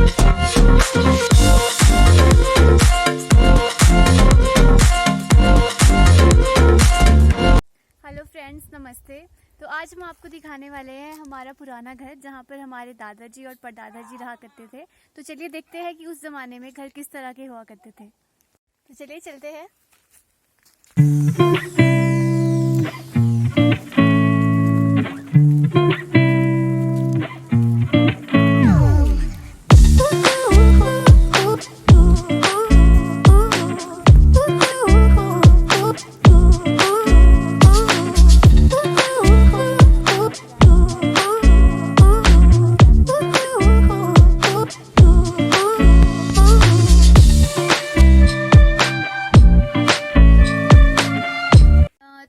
Hello friends, नमस्ते। तो आज हम आपको दिखाने वाले हैं हमारा पुराना घर, जहाँ पर हमारे दादाजी और परदादाजी रहा करते थे। तो चलिए देखते हैं कि उस जमाने में घर किस तरह के हुआ करते थे। तो चलिए चलते हैं।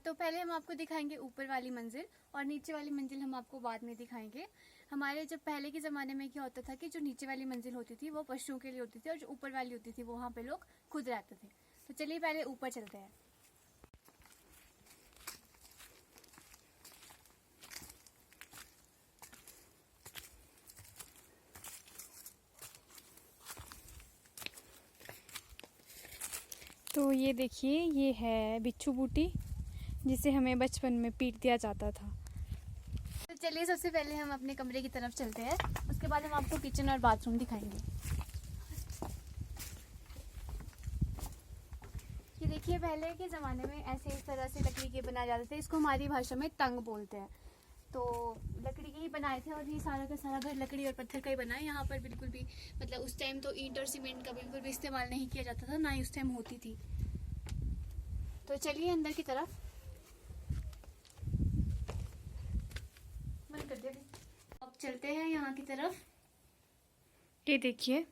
तो पहले हम आपको दिखाएंगे ऊपर वाली मंजिल, और नीचे वाली मंजिल हम आपको बाद में दिखाएंगे। हमारे जब पहले के ज़माने में क्या होता था कि जो नीचे वाली मंजिल होती थी वो पशुओं के लिए होती थी, और जो ऊपर वाली होती थी वो वहाँ पे लोग खुद रहते थे। तो चलिए पहले ऊपर चलते हैं। तो ये देखिए, ये है बिच्छू बूटी, जिसे हमें बचपन में पीट दिया जाता था। तो चलिए सबसे पहले हम अपने कमरे की तरफ चलते हैं, उसके बाद हम आपको किचन और बाथरूम दिखाएंगे। ये देखिए, पहले के ज़माने में ऐसे इस तरह से लकड़ी के बनाए जाते थे। इसको हमारी भाषा में तंग बोलते हैं। तो लकड़ी के ही बनाए थे, और ये सारा का सारा घर लकड़ी और पत्थर का ही बना है। यहाँ पर बिल्कुल भी मतलब उस टाइम तो ईंट और सीमेंट का बिल्कुल भी इस्तेमाल नहीं किया जाता था, ना ही उस टाइम होती थी। तो चलिए अंदर की तरफ। बंद कर दे। अब चलते हैं यहाँ की तरफ। ये देखिए,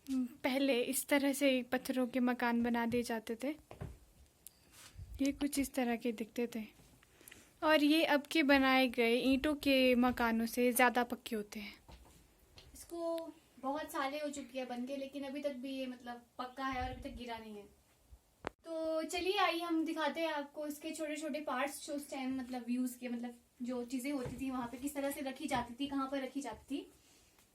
पहले इस तरह से पत्थरों के मकान बना दिए जाते थे। ये कुछ इस तरह के दिखते थे, और ये अब के बनाए गए ईंटों के मकानों से ज़्यादा पक्के होते हैं। इसको बहुत साले हो चुकी है बन के, लेकिन अभी तक भी ये मतलब पक्का है और अभी तक गिरा नहीं है। तो चलिए आइए हम दिखाते हैं आपको इसके छोटे छोटे पार्ट्स, जो उस टाइम मतलब यूज़ किए, मतलब जो चीज़ें होती थी वहाँ पे किस तरह से रखी जाती थी, कहाँ पर रखी जाती थी।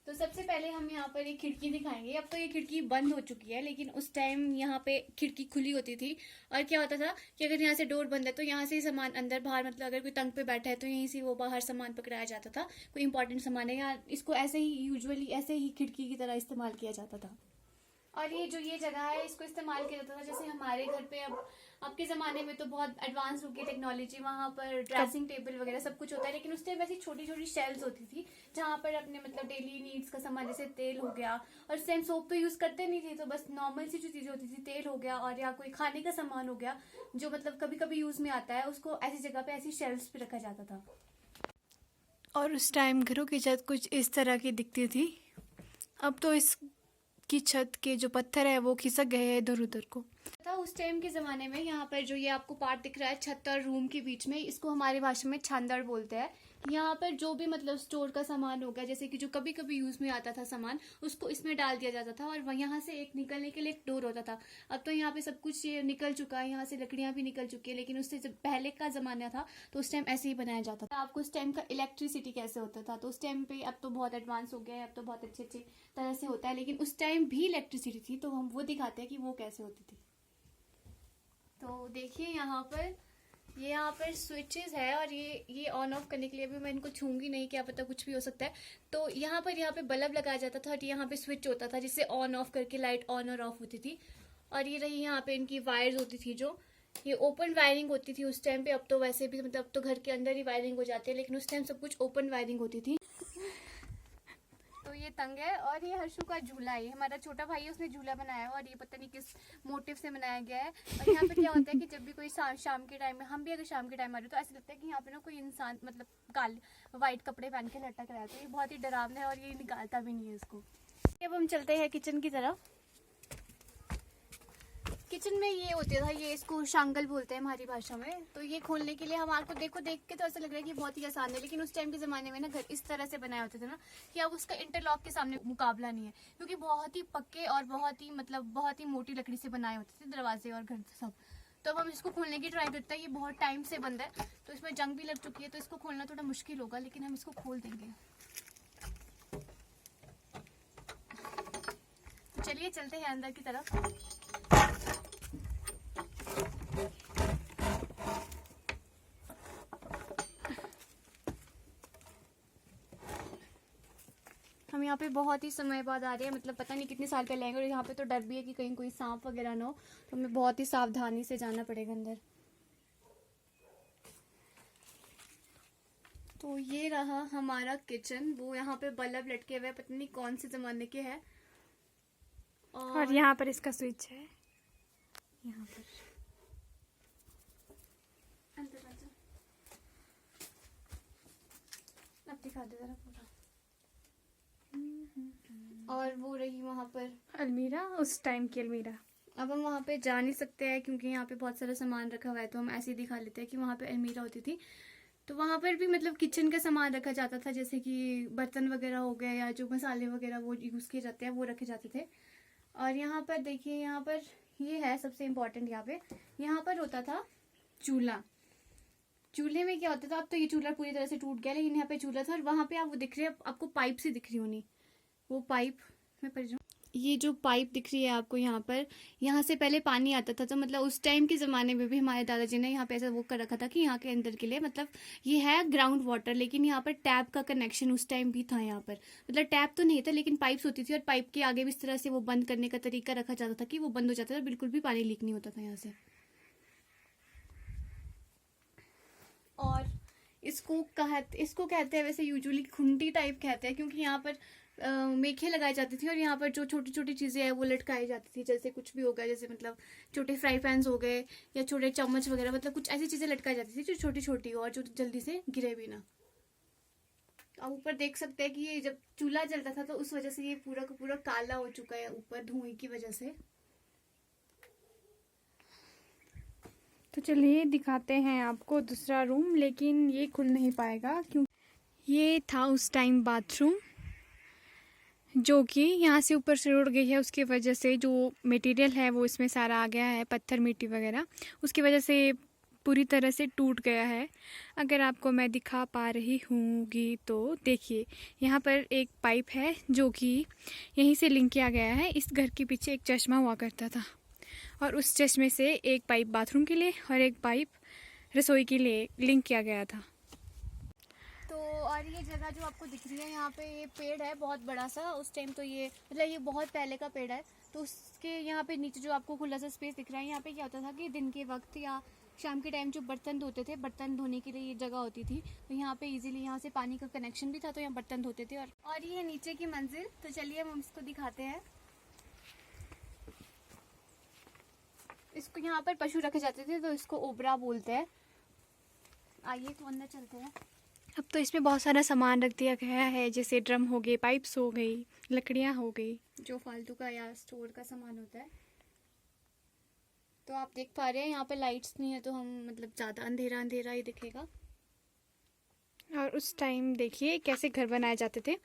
तो सबसे पहले हम यहाँ पर एक खिड़की दिखाएंगे। अब तो ये खिड़की बंद हो चुकी है, लेकिन उस टाइम यहाँ पे खिड़की खुली होती थी। और क्या होता था कि अगर यहाँ से डोर बंद है तो यहाँ से ही सामान अंदर बाहर, मतलब अगर कोई तंग पे बैठा है तो यहीं से वो बाहर सामान पकड़ाया जाता था। कोई इंपॉर्टेंट सामान है, या इसको ऐसे ही यूजुअली ऐसे ही खिड़की की तरह इस्तेमाल किया जाता था। और ये जो ये जगह है, इसको इस्तेमाल किया जाता था जैसे हमारे घर पे अब के ज़माने में तो बहुत एडवांस हो गई टेक्नोलॉजी, वहाँ पर ड्रेसिंग टेबल वगैरह सब कुछ होता है। लेकिन उस टाइम ऐसी छोटी छोटी शेल्फ्स होती थी, जहाँ पर अपने मतलब डेली नीड्स का सामान, जैसे तेल हो गया, और उस टाइम सोप तो यूज़ करते नहीं थे, तो बस नॉर्मल सी जो चीज़ें होती थी, तेल हो गया और या कोई खाने का सामान हो गया जो मतलब कभी कभी यूज़ में आता है, उसको ऐसी जगह पे ऐसी शेल्फ्स पे रखा जाता था। और उस टाइम घरों की छत कुछ इस तरह की दिखती थी। अब तो इस की छत के जो पत्थर है वो खिसक गए हैं इधर उधर को। था उस टाइम के ज़माने में यहाँ पर जो ये आपको पार्ट दिख रहा है छत और रूम के बीच में, इसको हमारी भाषा में छांदड़ बोलते हैं। यहाँ पर जो भी मतलब स्टोर का सामान हो गया, जैसे कि जो कभी कभी यूज़ में आता था सामान, उसको इसमें डाल दिया जाता था, और यहाँ से एक निकलने के लिए एक डोर होता था। अब तो यहाँ पे सब कुछ ये निकल चुका है, यहाँ से लकड़ियाँ भी निकल चुकी है, लेकिन उससे जब पहले का ज़माना था तो उस टाइम ऐसे ही बनाया जाता था। आपको उस टाइम का इलेक्ट्रिसिटी कैसे होता था, तो उस टाइम पे अब तो बहुत एडवांस हो गया है, अब तो बहुत अच्छे अच्छे तरह से होता है, लेकिन उस टाइम भी इलेक्ट्रिसिटी थी, तो हम वो दिखाते हैं कि वो कैसे होती थी। तो देखिए यहाँ पर स्विचेस है, और ये ऑन ऑफ करने के लिए भी मैं इनको छूंगी नहीं, क्या पता कुछ भी हो सकता है। तो यहाँ पे बल्ब लगाया जाता था, और यहाँ पे स्विच होता था जिससे ऑन ऑफ करके लाइट ऑन और ऑफ होती थी। और ये रही यहाँ पे इनकी वायर्स होती थी, जो ये ओपन वायरिंग होती थी उस टाइम पे। अब तो वैसे भी मतलब अब तो घर के अंदर ही वायरिंग हो जाती है, लेकिन उस टाइम सब कुछ ओपन वायरिंग होती थी। तो ये तंग है, और ये हर्षु का झूला है, हमारा छोटा भाई है, उसने झूला बनाया है, और ये पता नहीं किस मोटिव से बनाया गया है। और यहाँ पे क्या होता है कि जब भी कोई शाम के टाइम में, हम भी अगर शाम के टाइम आ रहे तो ऐसा लगता है कि यहाँ पे ना कोई इंसान मतलब काले वाइट कपड़े पहन के लटक रहा है। तो ये बहुत ही डरावना है, और ये निकालता भी नहीं है इसको। अब हम चलते हैं किचन की तरफ। किचन में ये होता था, ये इसको शांगल बोलते हैं हमारी भाषा में। तो ये खोलने के लिए हमारे को देख के तो ऐसा लग रहा है कि बहुत ही आसान है, लेकिन उस टाइम के ज़माने में ना घर इस तरह से बनाए होते थे ना कि अब उसका इंटरलॉक के सामने मुकाबला नहीं है, क्योंकि बहुत ही पक्के और बहुत ही मोटी लकड़ी से बनाए होते थे दरवाजे और घर सब। तो अब हम इसको खोलने की ट्राई करते हैं। ये बहुत टाइम से बंद है, तो इसमें जंग भी लग चुकी है, तो इसको खोलना थोड़ा मुश्किल होगा, लेकिन हम इसको खोल देंगे। चलिए चलते हैं अंदर की तरफ। हम यहाँ पे बहुत ही समय बाद आ रहे हैं, मतलब पता नहीं कितने साल पहले आएंगे, और यहाँ पे तो डर भी है कि कहीं कोई सांप वगैरह ना हो, तो हमें बहुत ही सावधानी से जाना पड़ेगा अंदर। तो ये रहा हमारा किचन। वो यहाँ पे बल्ब लटके हुए, पता नहीं कौन से जमाने के हैं। और यहाँ पर इसका स्विच है, यहाँ पर। अंदर आ जाओ, अब दिखा दे जरा पूरा। और वो रही वहाँ पर अलमीरा, उस टाइम की अलमीरा। अब हम वहाँ पे जा नहीं सकते हैं क्योंकि यहाँ पे बहुत सारा सामान रखा हुआ है, तो हम ऐसे ही दिखा लेते हैं कि वहाँ पे अलमीरा होती थी। तो वहाँ पर भी मतलब किचन का सामान रखा जाता था, जैसे कि बर्तन वगैरह हो गए या जो मसाले वगैरह वो यूज़ किए जाते हैं वो रखे जाते थे। और यहाँ पर देखिए, यहाँ पर ये है सबसे इम्पोर्टेंट। यहाँ पर होता था चूल्हा। चूल्हे में क्या होता था, अब तो ये चूल्हा पूरी तरह से टूट गया, लेकिन यहाँ पे चूल्हा था। और वहाँ पे आप वो दिख रहे हैं, आपको पाइप से दिख रही होनी, वो पाइप में पर जाऊँ, ये जो पाइप दिख रही है आपको यहाँ पर, यहाँ से पहले पानी आता था। तो मतलब उस टाइम के ज़माने में भी हमारे दादाजी ने यहाँ पे ऐसा वो कर रखा था कि यहाँ के अंदर के लिए मतलब ये है ग्राउंड वाटर, लेकिन यहाँ पर टैप का कनेक्शन उस टाइम भी था यहाँ पर। मतलब टैप तो नहीं था, लेकिन पाइप्स होती थी, और पाइप के आगे भी इस तरह से वो बंद करने का तरीका रखा जाता था कि वो बंद हो जाता था, बिल्कुल भी पानी लीक नहीं होता था यहाँ से। और इसको कहते हैं वैसे यूजुअली खुंटी टाइप कहते हैं, क्योंकि यहाँ पर मेखे लगाई जाती थी, और यहाँ पर जो छोटी छोटी चीज़ें हैं वो लटकाई जाती थी। जैसे कुछ भी हो गया, जैसे मतलब छोटे फ्राई पैन्स हो गए या छोटे चम्मच वगैरह, मतलब कुछ ऐसी चीज़ें लटकाई जाती थी जो छोटी छोटी और जो जल्दी से गिरे भी ना। आप ऊपर देख सकते हैं कि ये जब चूल्हा जलता था तो उस वजह से ये पूरा का पूरा काला हो चुका है ऊपर, धुएं की वजह से। तो चलिए दिखाते हैं आपको दूसरा रूम, लेकिन ये खुल नहीं पाएगा क्योंकि ये था उस टाइम बाथरूम, जो कि यहाँ से ऊपर से उड़ गई है। उसकी वजह से जो मटेरियल है वो इसमें सारा आ गया है, पत्थर मिट्टी वगैरह, उसकी वजह से पूरी तरह से टूट गया है। अगर आपको मैं दिखा पा रही हूँगी तो देखिए, यहाँ पर एक पाइप है जो कि यहीं से लिंक किया गया है। इस घर के पीछे एक चश्मा हुआ करता था, और उस चश्मे से एक पाइप बाथरूम के लिए और एक पाइप रसोई के लिए लिंक किया गया था। तो और ये जगह जो आपको दिख रही है, यहाँ पे ये पेड़ है बहुत बड़ा सा। उस टाइम तो ये मतलब ये बहुत पहले का पेड़ है, तो उसके यहाँ पे नीचे जो आपको खुला सा स्पेस दिख रहा है, यहाँ पे क्या होता था कि दिन के वक्त या शाम के टाइम जो बर्तन धोते थे, बर्तन धोने के लिए ये जगह होती थी। तो यहाँ पे इजीली यहाँ से पानी का कनेक्शन भी था, तो यहाँ बर्तन धोते थे। और ये नीचे की मंजिल, तो चलिए हम इसको दिखाते हैं। इसको यहाँ पर पशु रखे जाते थे, तो इसको ओबरा बोलते हैं। आइए तो अंदर चलते हैं। अब तो इसमें बहुत सारा सामान रख दिया गया है, जैसे ड्रम हो गए, पाइप्स हो गई, लकड़ियाँ हो गई, जो फालतू का या स्टोर का सामान होता है। तो आप देख पा रहे हैं यहाँ पे लाइट्स नहीं है, तो हम मतलब ज़्यादा अंधेरा अंधेरा ही दिखेगा। और उस टाइम देखिए कैसे घर बनाए जाते थे।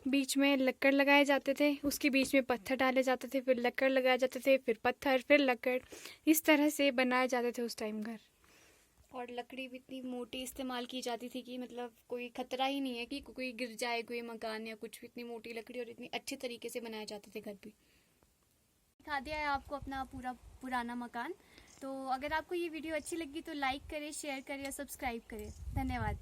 बीच में लक्कड़ लगाए जाते थे, उसके बीच में पत्थर डाले जाते थे, फिर लक्कड़ लगाए जाते थे, फिर पत्थर, फिर लक्कड़, इस तरह से बनाए जाते थे उस टाइम घर। और लकड़ी भी इतनी मोटी इस्तेमाल की जाती थी कि मतलब कोई खतरा ही नहीं है कि कोई गिर जाए, कोई मकान या कुछ भी। इतनी मोटी लकड़ी और इतनी अच्छे तरीके से बनाए जाते थे घर भी। दिखा दिया है आपको अपना पूरा पुराना मकान। तो अगर आपको ये वीडियो अच्छी लगी तो लाइक करें, शेयर करें और सब्सक्राइब करें। धन्यवाद।